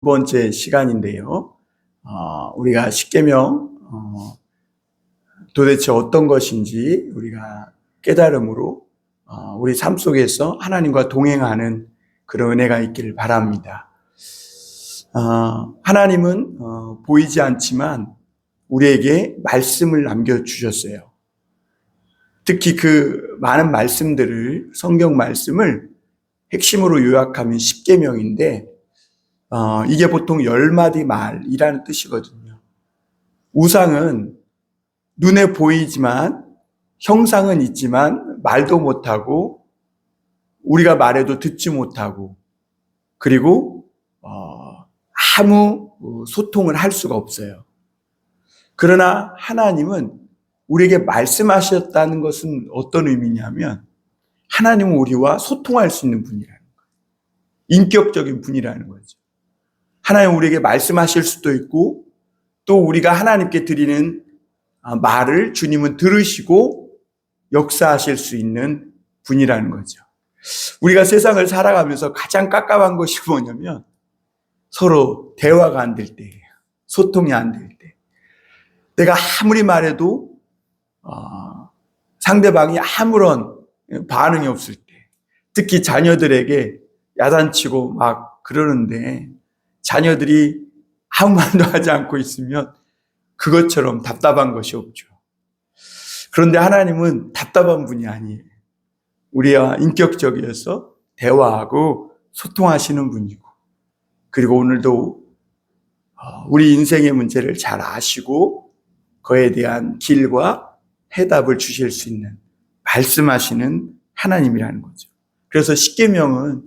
두 번째 시간인데요. 우리가 십계명 도대체 어떤 것인지 우리가 깨달음으로 우리 삶 속에서 하나님과 동행하는 그런 은혜가 있기를 바랍니다. 하나님은 보이지 않지만 우리에게 말씀을 남겨주셨어요. 특히 그 많은 말씀들을, 성경 말씀을 핵심으로 요약하면 십계명인데 이게 보통 10마디 말이라는 뜻이거든요. 우상은 눈에 보이지만, 형상은 있지만 말도 못하고, 우리가 말해도 듣지 못하고, 그리고 아무 소통을 할 수가 없어요. 그러나 하나님은 우리에게 말씀하셨다는 것은 어떤 의미냐면, 하나님은 우리와 소통할 수 있는 분이라는 거예요. 인격적인 분이라는 거죠. 하나님 우리에게 말씀하실 수도 있고, 또 우리가 하나님께 드리는 말을 주님은 들으시고 역사하실 수 있는 분이라는 거죠. 우리가 세상을 살아가면서 가장 깝깝한 것이 뭐냐면 서로 대화가 안 될 때예요. 소통이 안 될 때. 내가 아무리 말해도 상대방이 아무런 반응이 없을 때, 특히 자녀들에게 야단치고 막 그러는데 자녀들이 아무 말도 하지 않고 있으면 그것처럼 답답한 것이 없죠. 그런데 하나님은 답답한 분이 아니에요. 우리와 인격적이어서 대화하고 소통하시는 분이고, 그리고 오늘도 우리 인생의 문제를 잘 아시고 그에 대한 길과 해답을 주실 수 있는 말씀하시는 하나님이라는 거죠. 그래서 십계명은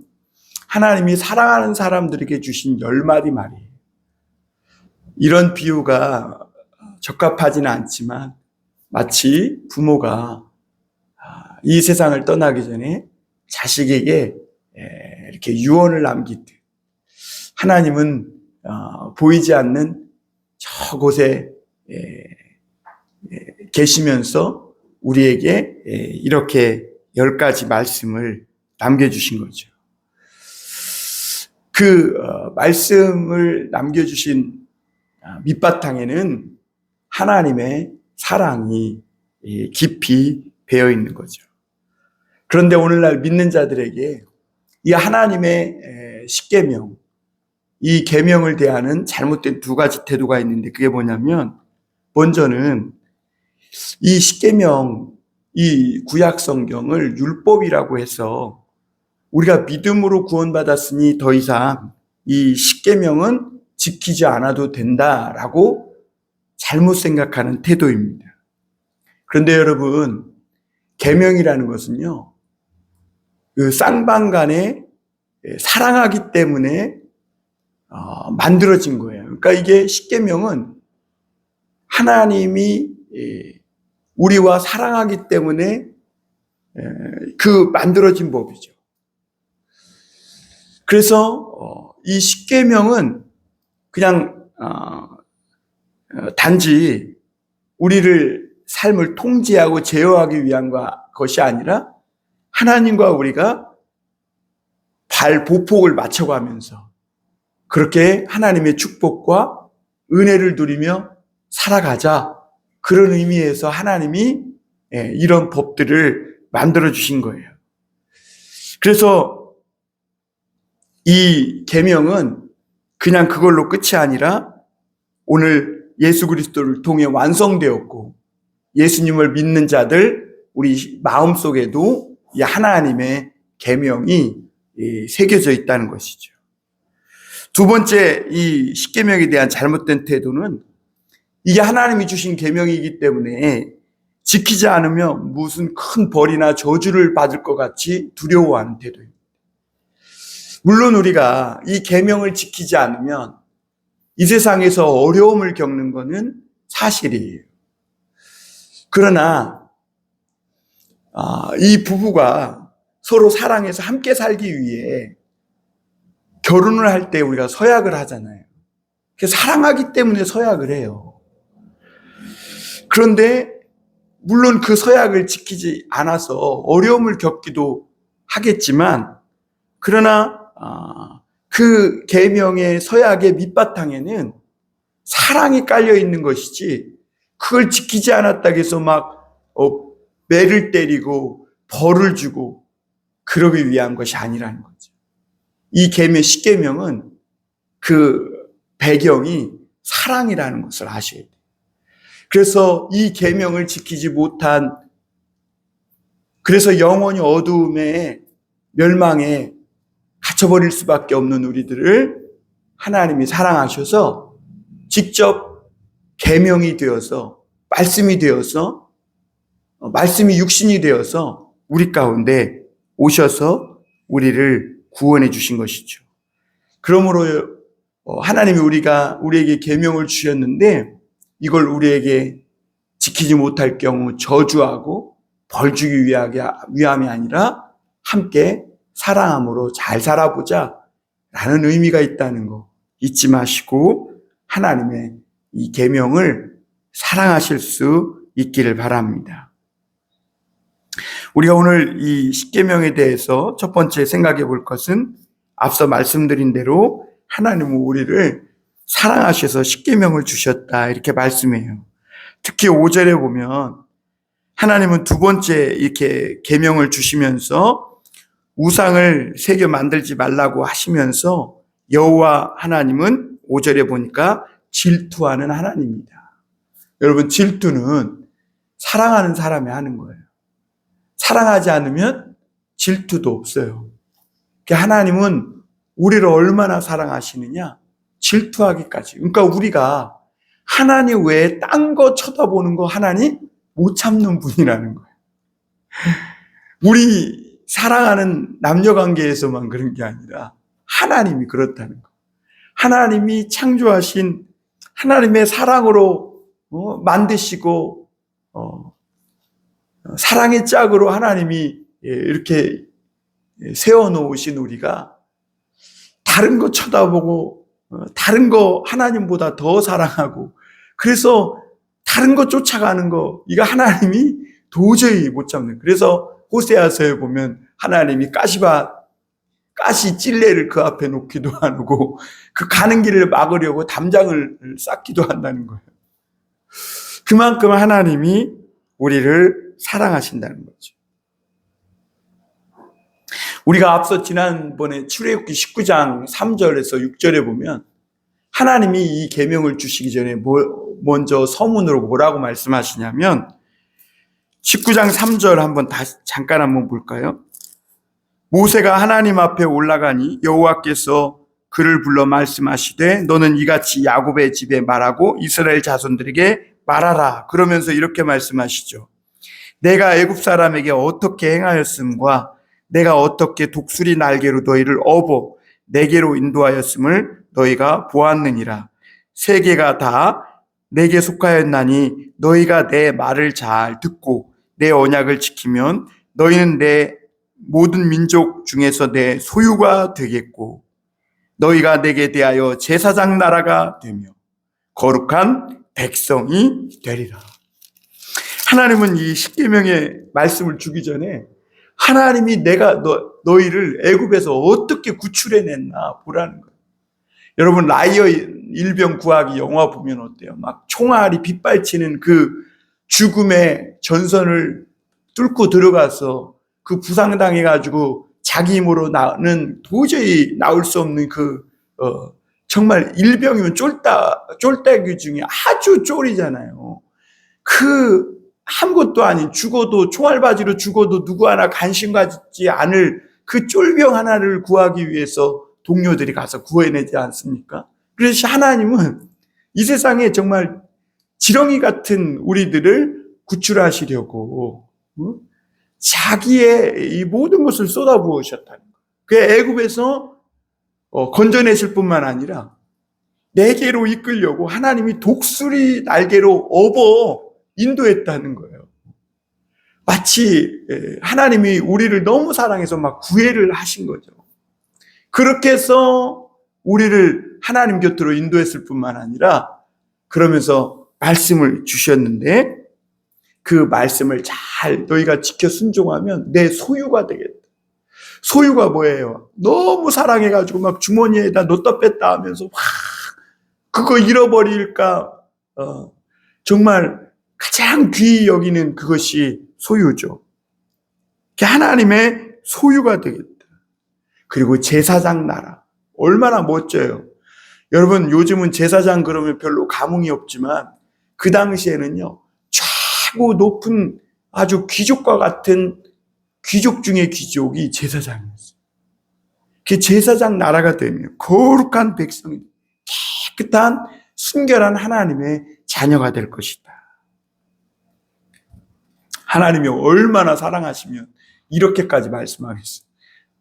하나님이 사랑하는 사람들에게 주신 10마디 말이에요. 이런 비유가 적합하지는 않지만 마치 부모가 이 세상을 떠나기 전에 자식에게 이렇게 유언을 남기듯 하나님은 보이지 않는 저곳에 계시면서 우리에게 이렇게 10가지 말씀을 남겨주신 거죠. 그 말씀을 남겨주신 밑바탕에는 하나님의 사랑이 깊이 배어 있는 거죠. 그런데 오늘날 믿는 자들에게 이 하나님의 십계명, 이 계명을 대하는 잘못된 2가지 태도가 있는데 그게 뭐냐면, 먼저는 이 십계명, 이 구약 성경을 율법이라고 해서 우리가 믿음으로 구원받았으니 더 이상 이 십계명은 지키지 않아도 된다라고 잘못 생각하는 태도입니다. 그런데 여러분, 계명이라는 것은요, 그 쌍방간에 사랑하기 때문에 만들어진 거예요. 그러니까 이게 십계명은 하나님이 우리와 사랑하기 때문에 그 만들어진 법이죠. 그래서 이 십계명은 그냥 단지 우리를 삶을 통제하고 제어하기 위한 것이 아니라 하나님과 우리가 보폭을 맞춰가면서 그렇게 하나님의 축복과 은혜를 누리며 살아가자, 그런 의미에서 하나님이 이런 법들을 만들어 주신 거예요. 그래서 이 계명은 그냥 그걸로 끝이 아니라 오늘 예수 그리스도를 통해 완성되었고, 예수님을 믿는 자들 우리 마음속에도 이 하나님의 계명이 새겨져 있다는 것이죠. 두 번째, 이 십계명에 대한 잘못된 태도는 이게 하나님이 주신 계명이기 때문에 지키지 않으면 무슨 큰 벌이나 저주를 받을 것 같이 두려워하는 태도입니다. 물론 우리가 이 계명을 지키지 않으면 이 세상에서 어려움을 겪는 것은 사실이에요. 그러나 이 부부가 서로 사랑해서 함께 살기 위해 결혼을 할 때 우리가 서약을 하잖아요. 사랑하기 때문에 서약을 해요. 그런데 물론 그 서약을 지키지 않아서 어려움을 겪기도 하겠지만, 그러나 그 계명의 서약의 밑바탕에는 사랑이 깔려 있는 것이지, 그걸 지키지 않았다고 해서 매를 때리고 벌을 주고 그러기 위한 것이 아니라는 거죠. 이 계명, 십계명은 그 배경이 사랑이라는 것을 아셔야 돼요. 그래서 이 계명을 지키지 못한, 그래서 영원히 어두움에 멸망에 갇혀버릴 수밖에 없는 우리들을 하나님이 사랑하셔서 직접 계명이 되어서, 말씀이 되어서, 말씀이 육신이 되어서 우리 가운데 오셔서 우리를 구원해 주신 것이죠. 그러므로 하나님이 우리에게 계명을 주셨는데, 이걸 우리에게 지키지 못할 경우 저주하고 벌 주기 위함이 아니라 함께 사랑함으로 잘 살아보자 라는 의미가 있다는 거 잊지 마시고 하나님의 이 계명을 사랑하실 수 있기를 바랍니다. 우리가 오늘 이 십계명에 대해서 첫 번째 생각해 볼 것은 앞서 말씀드린 대로 하나님은 우리를 사랑하셔서 십계명을 주셨다 이렇게 말씀해요. 특히 5절에 보면 하나님은 두 번째 이렇게 계명을 주시면서 우상을 새겨 만들지 말라고 하시면서 여호와 하나님은 5절에 보니까 질투하는 하나님입니다. 여러분, 질투는 사랑하는 사람이 하는 거예요. 사랑하지 않으면 질투도 없어요. 하나님은 우리를 얼마나 사랑하시느냐? 질투하기까지. 그러니까 우리가 하나님 외에 딴 거 쳐다보는 거 하나님 못 참는 분이라는 거예요. 우리 사랑하는 남녀 관계에서만 그런 게 아니라 하나님이 그렇다는 거. 하나님이 창조하신 하나님의 사랑으로 만드시고 사랑의 짝으로 하나님이 이렇게 세워놓으신 우리가 다른 거 쳐다보고 다른 거 하나님보다 더 사랑하고 그래서 다른 거 쫓아가는 거, 이거 하나님이 도저히 못 참는. 그래서 호세아서에 보면 하나님이 가시 찔레를 그 앞에 놓기도 하고 그 가는 길을 막으려고 담장을 쌓기도 한다는 거예요. 그만큼 하나님이 우리를 사랑하신다는 거죠. 우리가 앞서 지난번에 출애굽기 19장 3절에서 6절에 보면 하나님이 이 계명을 주시기 전에 먼저 서문으로 뭐라고 말씀하시냐면 19장 3절 잠깐 한번 볼까요? 모세가 하나님 앞에 올라가니 여호와께서 그를 불러 말씀하시되 너는 이같이 야곱의 집에 말하고 이스라엘 자손들에게 말하라. 그러면서 이렇게 말씀하시죠. 내가 애굽 사람에게 어떻게 행하였음과 내가 어떻게 독수리 날개로 너희를 업어 내게로 인도하였음을 너희가 보았느니라. 세계가 다 내게 속하였나니 너희가 내 말을 잘 듣고 내 언약을 지키면 너희는 내 모든 민족 중에서 내 소유가 되겠고 너희가 내게 대하여 제사장 나라가 되며 거룩한 백성이 되리라. 하나님은 이 십계명의 말씀을 주기 전에 하나님이 내가 너희를 애굽에서 어떻게 구출해냈나 보라는 거예요. 여러분, 라이어 일병 구하기 영화 보면 어때요? 막 총알이 빗발치는 그 죽음의 전선을 뚫고 들어가서 그 부상당해가지고 자기 힘으로 나는 도저히 나올 수 없는 정말 일병이면 쫄따귀 중에 아주 쫄이잖아요. 아무것도 아닌 죽어도 총알바지로 죽어도 누구 하나 관심 갖지 않을 그 쫄병 하나를 구하기 위해서 동료들이 가서 구해내지 않습니까? 그래서 하나님은 이 세상에 정말 지렁이 같은 우리들을 구출하시려고 자기의 이 모든 것을 쏟아부으셨다는 거예요. 그 애굽에서 건져내실 뿐만 아니라 내게로 이끌려고 하나님이 독수리 날개로 업어 인도했다는 거예요. 마치 하나님이 우리를 너무 사랑해서 막 구애를 하신 거죠. 그렇게 해서 우리를 하나님 곁으로 인도했을 뿐만 아니라 그러면서 말씀을 주셨는데 그 말씀을 잘 너희가 지켜 순종하면 내 소유가 되겠다. 소유가 뭐예요? 너무 사랑해가지고 막 주머니에다 넣었다 뺐다 하면서 막 그거 잃어버릴까 정말 가장 귀히 여기는 그것이 소유죠. 하나님의 소유가 되겠다. 그리고 제사장 나라 얼마나 멋져요. 여러분 요즘은 제사장 그러면 별로 감흥이 없지만 그 당시에는요 최고 높은 아주 귀족과 같은 귀족 중의 귀족이 제사장이었어요. 그 제사장 나라가 되면 거룩한 백성이 깨끗한 순결한 하나님의 자녀가 될 것이다. 하나님이 얼마나 사랑하시면 이렇게까지 말씀하겠어요.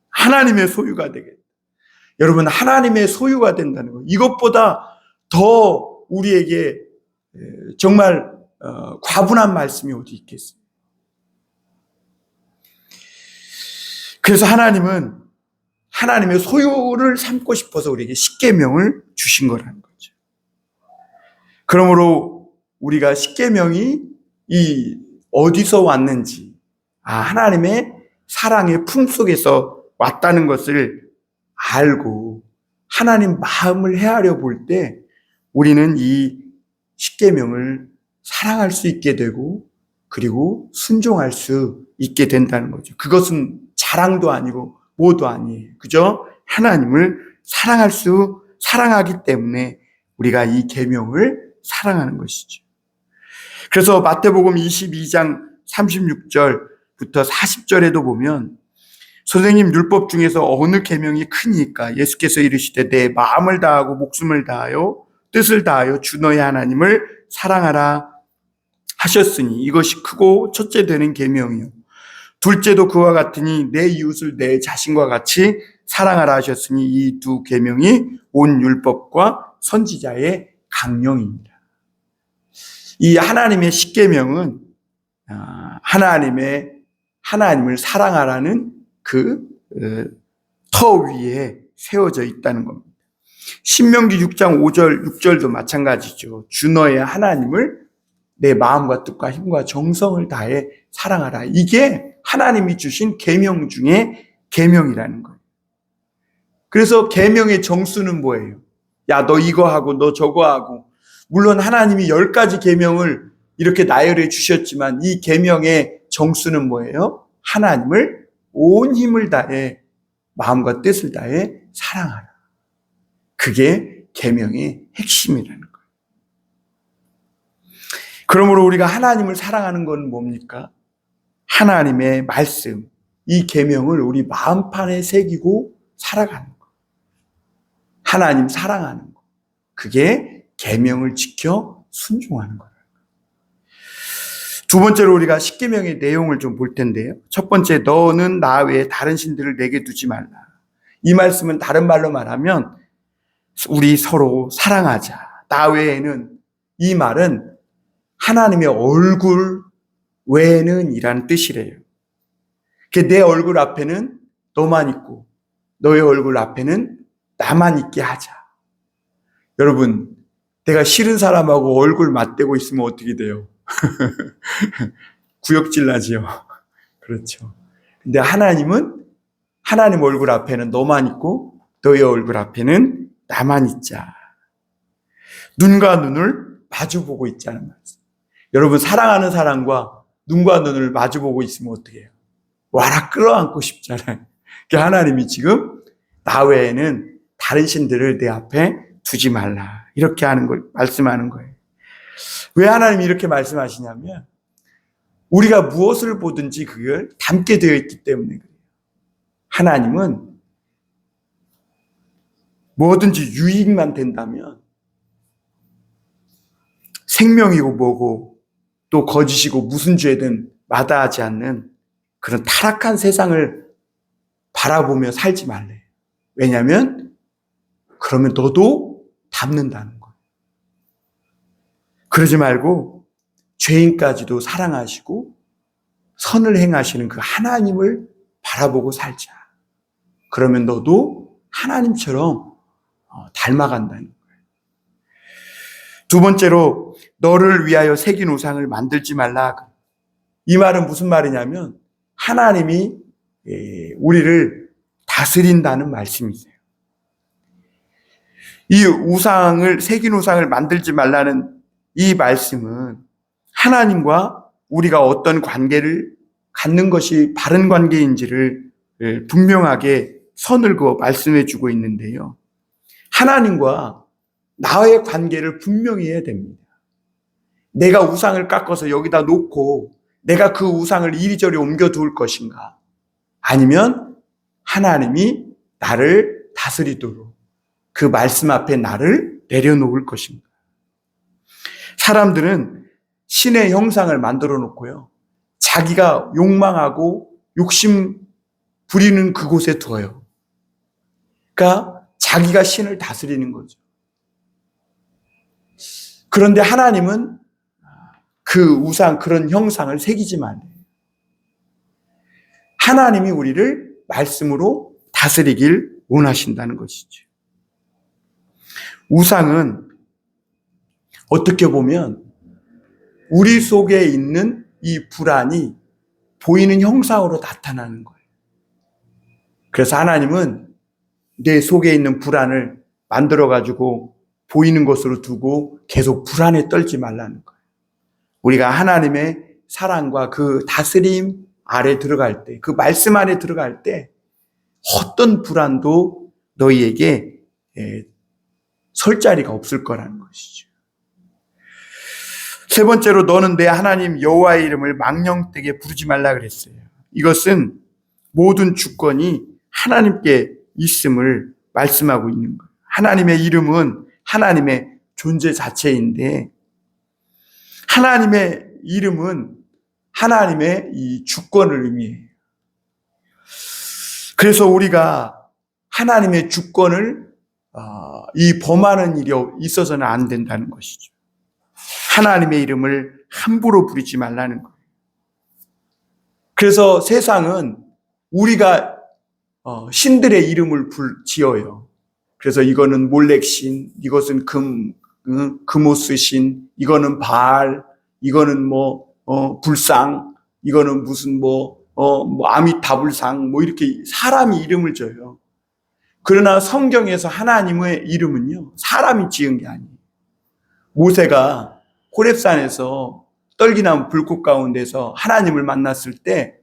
하나님의 소유가 되겠다. 여러분 하나님의 소유가 된다는 것 이것보다 더 우리에게 정말 과분한 말씀이 어디 있겠어요. 그래서 하나님은 하나님의 소유를 삼고 싶어서 우리에게 십계명을 주신 거라는 거죠. 그러므로 우리가 십계명이 어디서 왔는지 하나님의 사랑의 품속에서 왔다는 것을 알고 하나님 마음을 헤아려 볼 때 우리는 이 십계명을 사랑할 수 있게 되고 그리고 순종할 수 있게 된다는 거죠. 그것은 자랑도 아니고 뭐도 아니에요. 그죠? 하나님을 사랑하기 때문에 우리가 이 계명을 사랑하는 것이죠. 그래서 마태복음 22장 36절부터 40절에도 보면 선생님 율법 중에서 어느 계명이 크니까 예수께서 이르시되 내 마음을 다하고 목숨을 다하여 뜻을 다하여 주 너의 하나님을 사랑하라 하셨으니 이것이 크고 첫째 되는 계명이요 둘째도 그와 같으니 내 이웃을 내 자신과 같이 사랑하라 하셨으니 이 두 계명이 온 율법과 선지자의 강령입니다. 이 하나님의 십계명은 하나님을 사랑하라는 그 터 위에 세워져 있다는 겁니다. 신명기 6장 5절 6절도 마찬가지죠. 주 너의 하나님을 내 마음과 뜻과 힘과 정성을 다해 사랑하라. 이게 하나님이 주신 계명 중에 계명이라는 거예요. 그래서 계명의 정수는 뭐예요? 야, 너 이거 하고 너 저거 하고. 물론 하나님이 10가지 계명을 이렇게 나열해 주셨지만 이 계명의 정수는 뭐예요? 하나님을 온 힘을 다해 마음과 뜻을 다해 사랑하라. 그게 계명의 핵심이라는 거예요. 그러므로 우리가 하나님을 사랑하는 건 뭡니까? 하나님의 말씀, 이 계명을 우리 마음판에 새기고 살아가는 거. 하나님 사랑하는 거. 그게 계명을 지켜 순종하는 거예요. 두 번째로 우리가 십계명의 내용을 좀 볼 텐데요. 첫 번째, 너는 나 외에 다른 신들을 내게 두지 말라. 이 말씀은 다른 말로 말하면 우리 서로 사랑하자. 나 외에는 이 말은 하나님의 얼굴 외에는 이라는 뜻이래요. 내 얼굴 앞에는 너만 있고 너의 얼굴 앞에는 나만 있게 하자. 여러분, 내가 싫은 사람하고 얼굴 맞대고 있으면 어떻게 돼요? 구역질 나지요. 그렇죠. 근데 하나님은 하나님 얼굴 앞에는 너만 있고 너의 얼굴 앞에는 나만 있자. 눈과 눈을 마주보고 있자는 말씀. 여러분, 사랑하는 사람과 눈과 눈을 마주보고 있으면 어떻게 해요? 와라 끌어안고 싶잖아요. 하나님이 지금 나 외에는 다른 신들을 내 앞에 두지 말라. 이렇게 하는 걸 말씀하는 거예요. 왜 하나님이 이렇게 말씀하시냐면 우리가 무엇을 보든지 그걸 담게 되어 있기 때문에 그래요. 하나님은 뭐든지 유익만 된다면 생명이고 뭐고 또 거짓이고 무슨 죄든 마다하지 않는 그런 타락한 세상을 바라보며 살지 말래. 왜냐하면 그러면 너도 담는다는 거예요. 그러지 말고 죄인까지도 사랑하시고 선을 행하시는 그 하나님을 바라보고 살자. 그러면 너도 하나님처럼 닮아간다는 거예요. 두 번째로 너를 위하여 새긴 우상을 만들지 말라. 이 말은 무슨 말이냐면 하나님이 우리를 다스린다는 말씀이세요. 이 우상을, 새긴 우상을 만들지 말라는 이 말씀은 하나님과 우리가 어떤 관계를 갖는 것이 바른 관계인지를 분명하게 선을 그어 말씀해 주고 있는데요. 하나님과 나의 관계를 분명히 해야 됩니다. 내가 우상을 깎아서 여기다 놓고 내가 그 우상을 이리저리 옮겨 두을 것인가? 아니면 하나님이 나를 다스리도록 그 말씀 앞에 나를 내려놓을 것인가? 사람들은 신의 형상을 만들어 놓고요. 자기가 욕망하고 욕심 부리는 그곳에 두어요. 그러니까 자기가 신을 다스리는 거죠. 그런데 하나님은 그 우상, 그런 형상을 새기지 말아요. 하나님이 우리를 말씀으로 다스리길 원하신다는 것이죠. 우상은 어떻게 보면 우리 속에 있는 이 불안이 보이는 형상으로 나타나는 거예요. 그래서 하나님은 내 속에 있는 불안을 만들어가지고 보이는 것으로 두고 계속 불안에 떨지 말라는 거예요. 우리가 하나님의 사랑과 그 다스림 아래 들어갈 때, 그 말씀 안에 들어갈 때 어떤 불안도 너희에게 설 자리가 없을 거라는 것이죠. 세 번째로 너는 내 하나님 여호와의 이름을 망령되게 부르지 말라 그랬어요. 이것은 모든 주권이 하나님께 있음을 말씀하고 있는 거예요. 하나님의 이름은 하나님의 존재 자체인데 하나님의 이름은 하나님의 이 주권을 의미해요. 그래서 우리가 하나님의 주권을 이 범하는 일이 있어서는 안 된다는 것이죠. 하나님의 이름을 함부로 부르지 말라는 거예요. 그래서 세상은 우리가 신들의 이름을 지어요. 그래서 이거는 몰렉신, 이것은 금오스신, 이거는 바알, 이거는 불상, 이거는 무슨 아미타불상, 이렇게 사람이 이름을 줘요. 그러나 성경에서 하나님의 이름은요, 사람이 지은 게 아니에요. 모세가 호렙산에서 떨기나무 불꽃 가운데서 하나님을 만났을 때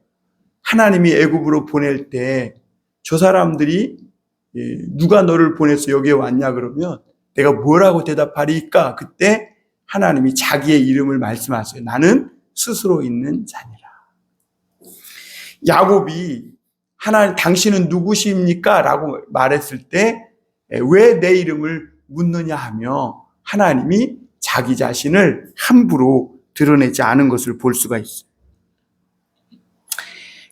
하나님이 애굽으로 보낼 때 저 사람들이 누가 너를 보내서 여기에 왔냐 그러면 내가 뭐라고 대답하리까? 그때 하나님이 자기의 이름을 말씀하세요. 나는 스스로 있는 자니라. 야곱이 하나님 당신은 누구십니까? 라고 말했을 때 왜 내 이름을 묻느냐 하며 하나님이 자기 자신을 함부로 드러내지 않은 것을 볼 수가 있어요.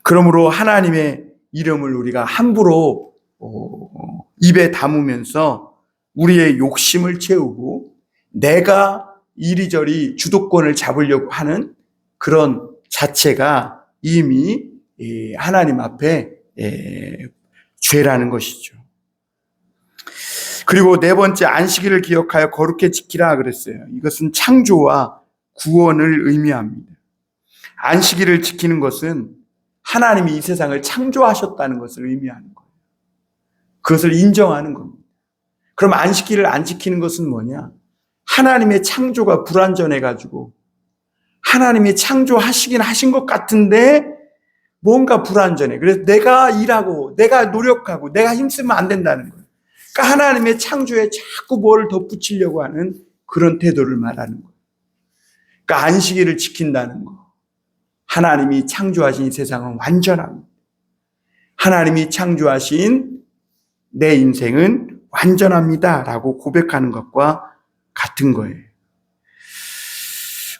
그러므로 하나님의 이름을 우리가 함부로 입에 담으면서 우리의 욕심을 채우고 내가 이리저리 주도권을 잡으려고 하는 그런 자체가 이미 하나님 앞에 죄라는 것이죠. 그리고 네 번째, 안식일을 기억하여 거룩히 지키라 그랬어요. 이것은 창조와 구원을 의미합니다. 안식일을 지키는 것은 하나님이 이 세상을 창조하셨다는 것을 의미하는 거예요. 그것을 인정하는 겁니다. 그럼 안식일을 안 지키는 것은 뭐냐? 하나님의 창조가 불완전해가지고 하나님이 창조하시긴 하신 것 같은데 뭔가 불완전해. 그래서 내가 일하고 내가 노력하고 내가 힘쓰면 안 된다는 거예요. 그러니까 하나님의 창조에 자꾸 뭐를 덧붙이려고 하는 그런 태도를 말하는 거예요. 그러니까 안식일을 지킨다는 거. 하나님이 창조하신 이 세상은 완전합니다. 하나님이 창조하신 내 인생은 완전합니다. 라고 고백하는 것과 같은 거예요.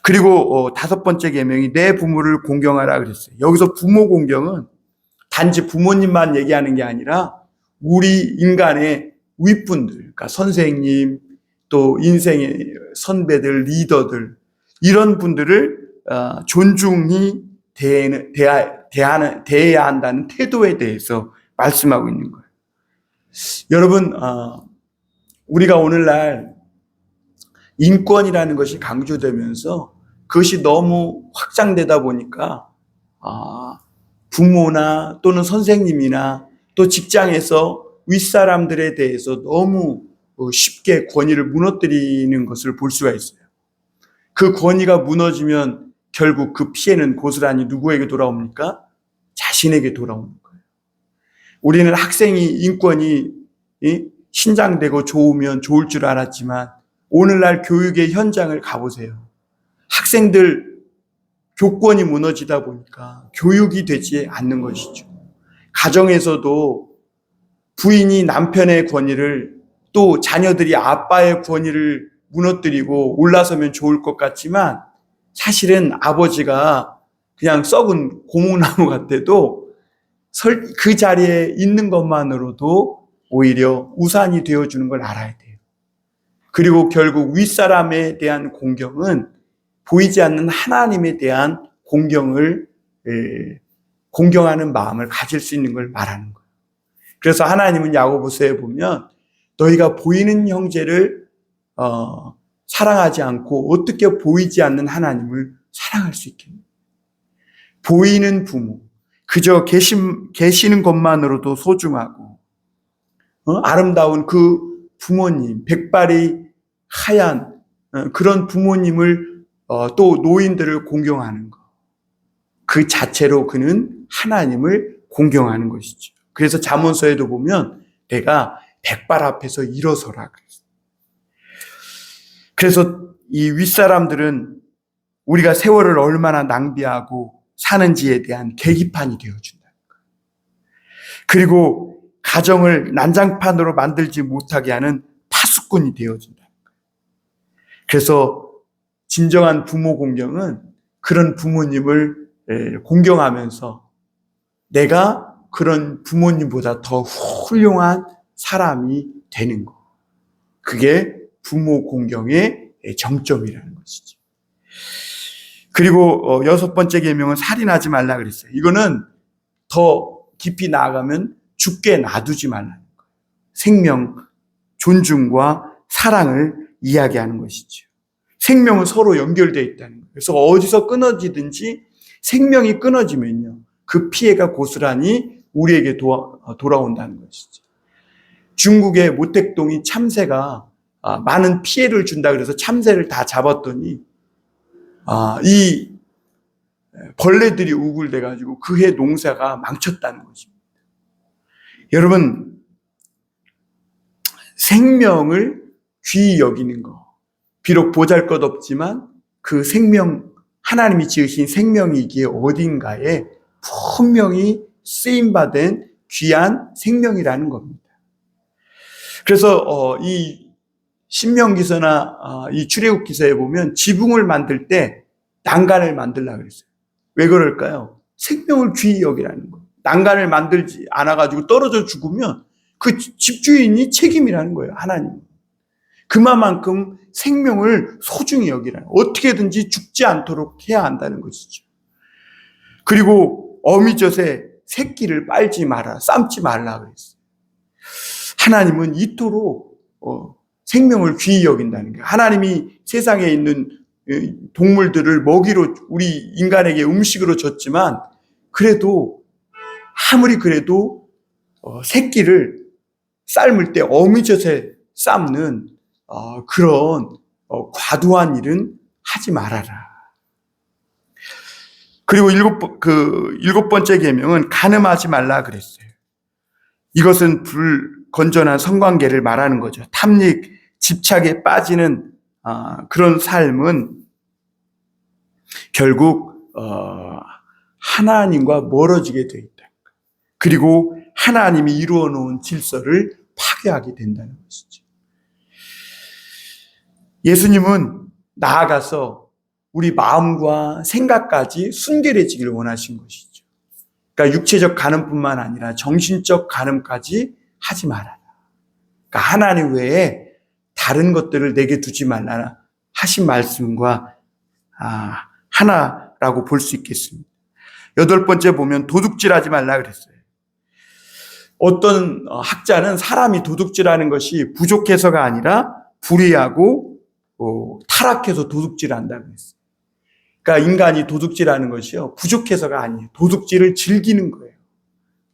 그리고 다섯 번째 계명이 내 부모를 공경하라 그랬어요. 여기서 부모 공경은 단지 부모님만 얘기하는 게 아니라 우리 인간의 윗분들, 그러니까 선생님, 또 인생의 선배들, 리더들, 이런 분들을 존중히 대해야 한다는 태도에 대해서 말씀하고 있는 거예요. 여러분, 우리가 오늘날 인권이라는 것이 강조되면서 그것이 너무 확장되다 보니까 부모나 또는 선생님이나 또 직장에서 윗사람들에 대해서 너무 쉽게 권위를 무너뜨리는 것을 볼 수가 있어요. 그 권위가 무너지면 결국 그 피해는 고스란히 누구에게 돌아옵니까? 자신에게 돌아오는 거예요. 우리는 학생이 인권이 신장되고 좋으면 좋을 줄 알았지만 오늘날 교육의 현장을 가보세요. 학생들 교권이 무너지다 보니까 교육이 되지 않는 것이죠. 가정에서도 부인이 남편의 권위를, 또 자녀들이 아빠의 권위를 무너뜨리고 올라서면 좋을 것 같지만 사실은 아버지가 그냥 썩은 고목나무 같아도 그 자리에 있는 것만으로도 오히려 우산이 되어주는 걸 알아야 돼요. 그리고 결국 윗사람에 대한 공경은 보이지 않는 하나님에 대한 공경하는 마음을 가질 수 있는 걸 말하는 거예요. 그래서 하나님은 야고보서에 보면 너희가 보이는 형제를 사랑하지 않고 어떻게 보이지 않는 하나님을 사랑할 수 있겠냐. 보이는 부모, 그저 계시는 것만으로도 소중하고 아름다운 그 부모님, 백발이 하얀 그런 부모님을 또 노인들을 공경하는 것, 그 자체로 그는 하나님을 공경하는 것이죠. 그래서 잠언서에도 보면 내가 백발 앞에서 일어서라 그랬어요. 그래서 이 윗사람들은 우리가 세월을 얼마나 낭비하고 사는지에 대한 계기판이 되어준다는 거예요. 그리고 가정을 난장판으로 만들지 못하게 하는 파수꾼이 되어준다는 거예요. 그래서 진정한 부모 공경은 그런 부모님을 공경하면서 내가 그런 부모님보다 더 훌륭한 사람이 되는 것. 그게 부모 공경의 정점이라는 것이죠. 그리고 6번째 계명은 살인하지 말라 그랬어요. 이거는 더 깊이 나아가면 죽게 놔두지 말라는 거예요. 생명, 존중과 사랑을 이야기하는 것이죠. 생명은 서로 연결되어 있다는 거예요. 그래서 어디서 끊어지든지 생명이 끊어지면요, 그 피해가 고스란히 우리에게 돌아온다는 것이죠. 중국의 모택동이 참새가 많은 피해를 준다 그래서 참새를 다 잡았더니 이 벌레들이 우글대가지고 그해 농사가 망쳤다는 것입니다. 여러분, 생명을 귀히 여기는 거, 비록 보잘것없지만 그 생명, 하나님이 지으신 생명이기에 어딘가에 분명히 쓰임받은 귀한 생명이라는 겁니다. 그래서 이 신명기서나 이 출애굽기서에 보면 지붕을 만들 때 난간을 만들려고 그랬어요. 왜 그럴까요? 생명을 귀히 여기라는 거예요. 난간을 만들지 않아가지고 떨어져 죽으면 그 집주인이 책임이라는 거예요. 하나님. 그만큼 생명을 소중히 여기라는 거예요. 어떻게든지 죽지 않도록 해야 한다는 것이죠. 그리고 어미젖에 새끼를 빨지 마라, 삶지 말라 그랬어요. 하나님은 이토록 생명을 귀히 여긴다는 거예요. 하나님이 세상에 있는 동물들을 먹이로 우리 인간에게 음식으로 줬지만 그래도 아무리 그래도 새끼를 삶을 때 어미젖에 삶는 그런 과도한 일은 하지 말아라. 그리고 일곱 번째 계명은 간음하지 말라 그랬어요. 이것은 불건전한 성관계를 말하는 거죠. 탐닉, 집착에 빠지는 그런 삶은 결국 하나님과 멀어지게 돼 있다. 그리고 하나님이 이루어 놓은 질서를 파괴하게 된다는 것이죠. 예수님은 나아가서 우리 마음과 생각까지 순결해지기를 원하신 것이죠. 그러니까 육체적 간음뿐만 아니라 정신적 간음까지 하지 말아라. 그러니까 하나님 외에 다른 것들을 내게 두지 말라 하신 말씀과 하나라고 볼 수 있겠습니다. 8번째 보면 도둑질하지 말라 그랬어요. 어떤 학자는 사람이 도둑질하는 것이 부족해서가 아니라 불의하고 타락해서 도둑질한다고 했어요. 그러니까 인간이 도둑질하는 것이요, 부족해서가 아니에요. 도둑질을 즐기는 거예요.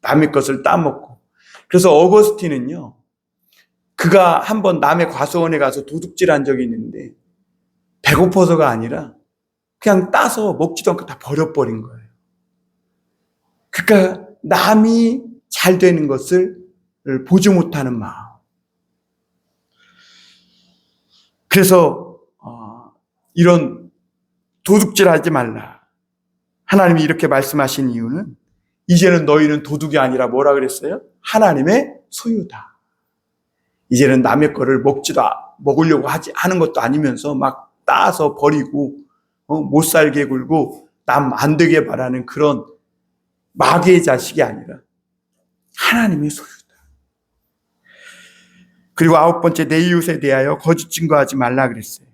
남의 것을 따먹고. 그래서 어거스틴은요, 그가 한번 남의 과수원에 가서 도둑질한 적이 있는데 배고파서가 아니라 그냥 따서 먹지도 않고 다 버려버린 거예요. 그러니까 남이 잘 되는 것을 보지 못하는 마음. 그래서 이런 도둑질하지 말라. 하나님이 이렇게 말씀하신 이유는 이제는 너희는 도둑이 아니라 뭐라 그랬어요? 하나님의 소유다. 이제는 남의 거를 먹으려고 하는 것도 아니면서 막 따서 버리고 못 살게 굴고 남 안 되게 바라는 그런 마귀의 자식이 아니라 하나님의 소유다. 그리고 9번째, 내 이웃에 대하여 거짓 증거하지 말라 그랬어요.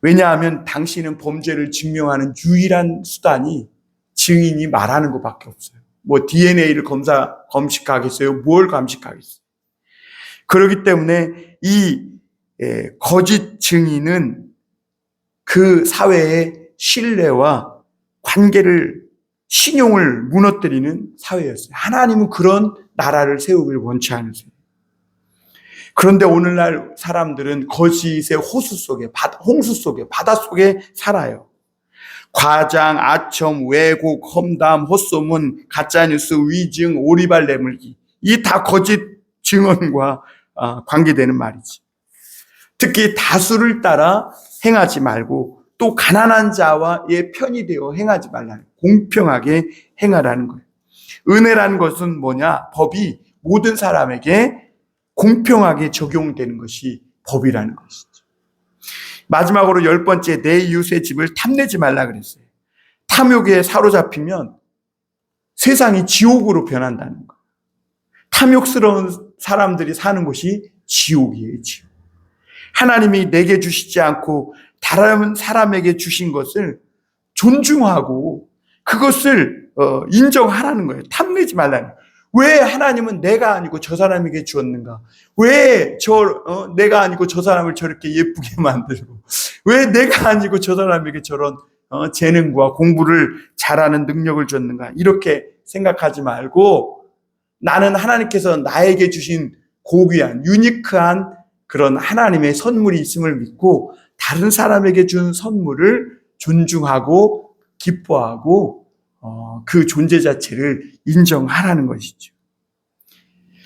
왜냐하면 당신은 범죄를 증명하는 유일한 수단이 증인이 말하는 것밖에 없어요. 뭐 DNA를 검식하겠어요? 뭘 감식하겠어요? 그렇기 때문에 이 거짓 증인은 그 사회의 신뢰와 관계를, 신용을 무너뜨리는 사회였어요. 하나님은 그런 나라를 세우길 원치 않으세요. 그런데 오늘날 사람들은 거짓의 호수 속에, 홍수 속에, 바다 속에 살아요. 과장, 아첨, 왜곡, 험담, 헛소문, 가짜뉴스, 위증, 오리발 내물기, 이 다 거짓 증언과 관계되는 말이지. 특히 다수를 따라 행하지 말고 또 가난한 자와의 편이 되어 행하지 말라는, 공평하게 행하라는 거예요. 은혜라는 것은 뭐냐? 법이 모든 사람에게 공평하게 적용되는 것이 법이라는 것이죠. 마지막으로 10번째, 내 이웃의 집을 탐내지 말라 그랬어요. 탐욕에 사로잡히면 세상이 지옥으로 변한다는 거예요. 탐욕스러운 사람들이 사는 곳이 지옥이에요, 지옥. 하나님이 내게 주시지 않고 다른 사람에게 주신 것을 존중하고 그것을 인정하라는 거예요. 탐내지 말라는 거예요. 왜 하나님은 내가 아니고 저 사람에게 주었는가? 왜 내가 아니고 저 사람을 저렇게 예쁘게 만들고, 왜 내가 아니고 저 사람에게 저런 재능과 공부를 잘하는 능력을 줬는가? 이렇게 생각하지 말고 나는 하나님께서 나에게 주신 고귀한, 유니크한 그런 하나님의 선물이 있음을 믿고 다른 사람에게 준 선물을 존중하고 기뻐하고 그 존재 자체를 인정하라는 것이죠.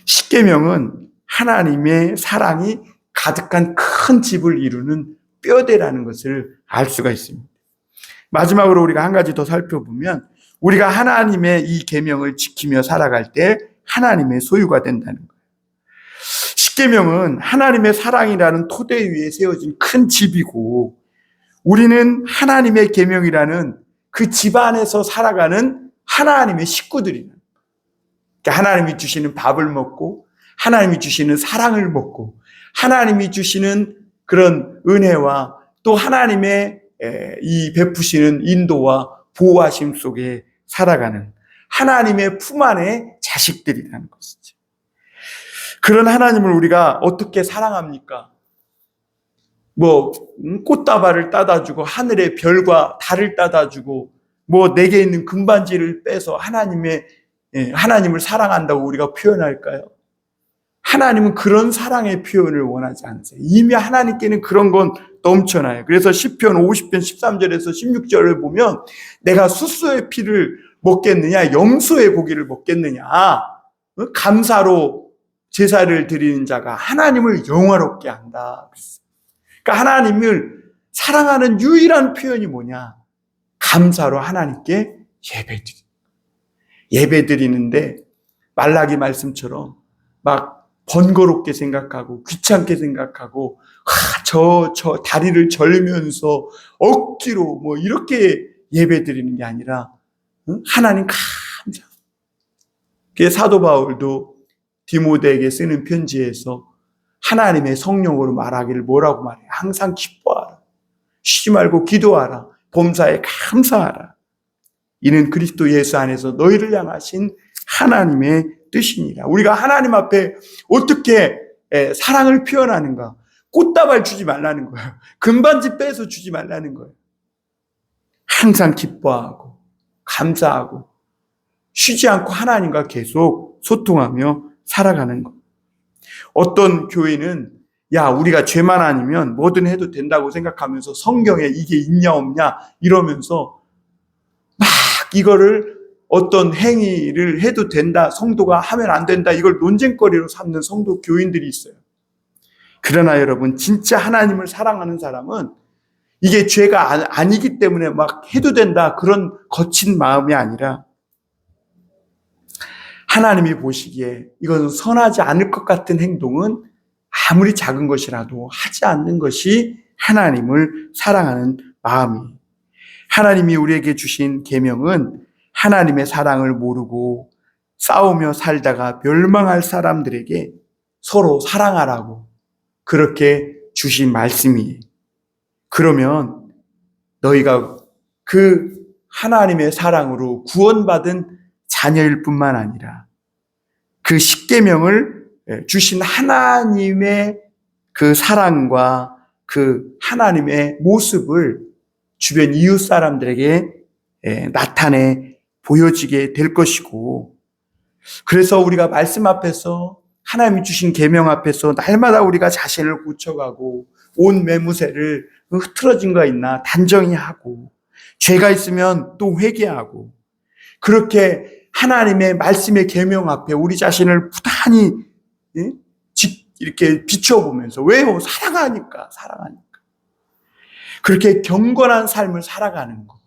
십계명은 하나님의 사랑이 가득한 큰 집을 이루는 뼈대라는 것을 알 수가 있습니다. 마지막으로 우리가 한 가지 더 살펴보면 우리가 하나님의 이 계명을 지키며 살아갈 때 하나님의 소유가 된다는 거예요. 십계명은 하나님의 사랑이라는 토대 위에 세워진 큰 집이고 우리는 하나님의 계명이라는 그 집 안에서 살아가는 하나님의 식구들이에요. 그러니까 하나님이 주시는 밥을 먹고 하나님이 주시는 사랑을 먹고 하나님이 주시는 그런 은혜와 또 하나님의 이 베푸시는 인도와 보호하심 속에 살아가는 하나님의 품 안의 자식들이라는 것이죠. 그런 하나님을 우리가 어떻게 사랑합니까? 꽃다발을 따다주고 하늘의 별과 달을 따다주고 내게 있는 금반지를 빼서 하나님을 사랑한다고 우리가 표현할까요? 하나님은 그런 사랑의 표현을 원하지 않으세요. 이미 하나님께는 그런 건 넘쳐나요. 그래서 시편 50편 13절에서 16절을 보면 내가 숫소의 피를 먹겠느냐 염소의 고기를 먹겠느냐, 감사로 제사를 드리는 자가 하나님을 영화롭게 한다. 그러니까 하나님을 사랑하는 유일한 표현이 뭐냐? 감사로 하나님께 예배드리는데 말라기 말씀처럼 막 번거롭게 생각하고 귀찮게 생각하고 저 다리를 절면서 억지로 이렇게 예배드리는 게 아니라 하나님 감사. 그게 사도 바울도 디모데에게 쓰는 편지에서 하나님의 성령으로 말하기를 뭐라고 말해요? 항상 기뻐하라. 쉬지 말고 기도하라. 범사에 감사하라. 이는 그리스도 예수 안에서 너희를 향하신 하나님의 뜻이니라. 우리가 하나님 앞에 어떻게 사랑을 표현하는가? 꽃다발 주지 말라는 거예요. 금반지 빼서 주지 말라는 거예요. 항상 기뻐하고 감사하고 쉬지 않고 하나님과 계속 소통하며 살아가는 것. 어떤 교회는 야, 우리가 죄만 아니면 뭐든 해도 된다고 생각하면서 성경에 이게 있냐 없냐 이러면서 막 이거를 어떤 행위를 해도 된다, 성도가 하면 안 된다, 이걸 논쟁거리로 삼는 성도 교인들이 있어요. 그러나 여러분, 진짜 하나님을 사랑하는 사람은 이게 죄가 아니기 때문에 막 해도 된다, 그런 거친 마음이 아니라 하나님이 보시기에 이것은 선하지 않을 것 같은 행동은 아무리 작은 것이라도 하지 않는 것이 하나님을 사랑하는 마음이에요. 하나님이 우리에게 주신 계명은 하나님의 사랑을 모르고 싸우며 살다가 멸망할 사람들에게 서로 사랑하라고 그렇게 주신 말씀이에요. 그러면 너희가 그 하나님의 사랑으로 구원받은 자녀일 뿐만 아니라 그 십계명을 주신 하나님의 그 사랑과 그 하나님의 모습을 주변 이웃 사람들에게 나타내 보여지게 될 것이고, 그래서 우리가 말씀 앞에서 하나님이 주신 계명 앞에서 날마다 우리가 자신을 고쳐가고 온 매무새를 흐트러진 거 있나 단정히 하고, 죄가 있으면 또 회개하고, 그렇게 하나님의 말씀의 계명 앞에 우리 자신을 부단히 이렇게 비춰보면서, 왜요? 사랑하니까. 그렇게 경건한 삶을 살아가는 것,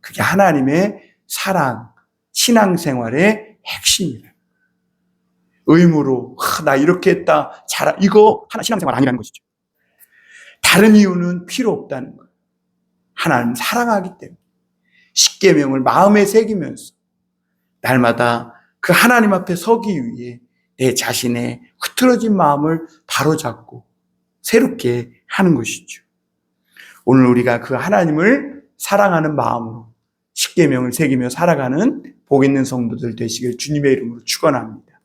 그게 하나님의 사랑, 신앙생활의 핵심이에요. 의무로 나 이렇게 했다, 이거 하나 신앙생활 아니라는 것이죠. 다른 이유는 필요 없다는 거예요. 하나님 사랑하기 때문에 십계명을 마음에 새기면서 날마다 그 하나님 앞에 서기 위해 내 자신의 흐트러진 마음을 바로잡고 새롭게 하는 것이죠. 오늘 우리가 그 하나님을 사랑하는 마음으로 십계명을 새기며 살아가는 복 있는 성도들 되시길 주님의 이름으로 축원합니다.